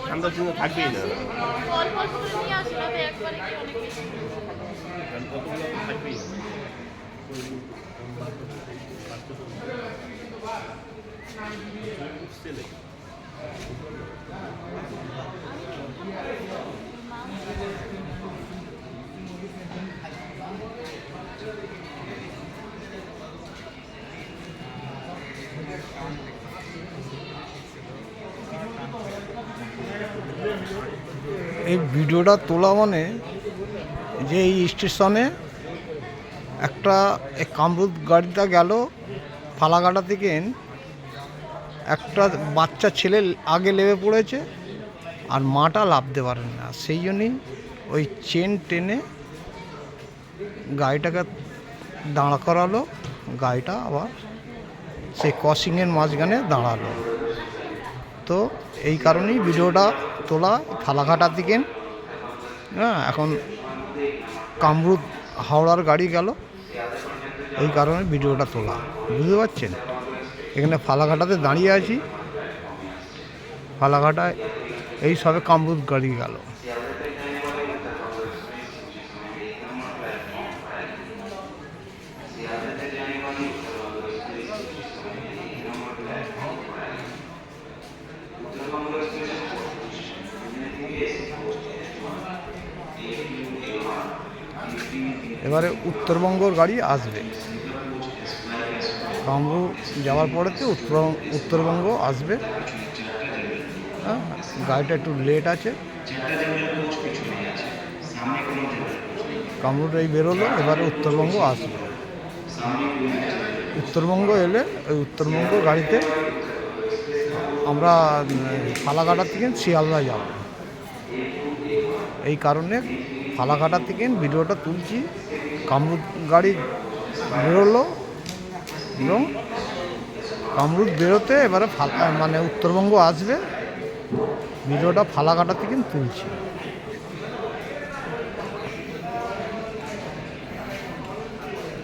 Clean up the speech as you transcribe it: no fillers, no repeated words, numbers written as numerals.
ঠান্ডার জন্য থাকবেই না, থাকবেই না। এই ভিডিওটা তোলা মানে যে এই স্টেশনে একটা কামরুদ গাড়িটা গেল ফালাকাটা থেকে, একটা বাচ্চা ছেলে আগে লেবে পড়েছে আর মাটা লাফতে পারেন না, সেই জন্যই ওই চেন টেনে গাড়িটাকে দাঁড়া করালো। গাড়িটা আবার সেই ক্রসিংয়ের মাঝখানে দাঁড়ালো। তো এই কারণেই ভিডিওটা তোলা ফালাকাটা থেকে। হ্যাঁ, এখন কামরুদ হাওড়ার গাড়ি গেল, এই কারণে ভিডিওটা তোলা, বুঝতে পারছেন। এখানে ফালাকাটাতে দাঁড়িয়ে আছি, ফালাকাটায় এই সবে কামরুদ গাড়ি গেল। এবারে উত্তরবঙ্গর গাড়ি আসবে, কামরুদ যাওয়ার পরেতে উত্তরবঙ্গ আসবে। হ্যাঁ, গাড়িটা একটু লেট আছে। কামরুদ এই বেরোলো, এবারে উত্তরবঙ্গ আসবে। উত্তরবঙ্গ এলে ওই উত্তরবঙ্গ গাড়িতে আমরা ফালাকাটা থেকে শিয়ালদা যাব। এই কারণে ফালাকাটা থেকে ভিডিওটা তুলছি। কামরুদ গাড়ি বেরোলো এবং কামরুদ বেরোতে এবারে মানে উত্তরবঙ্গ আসবে, ভিডিওটা ফালাকাটা থেকে তুলছি।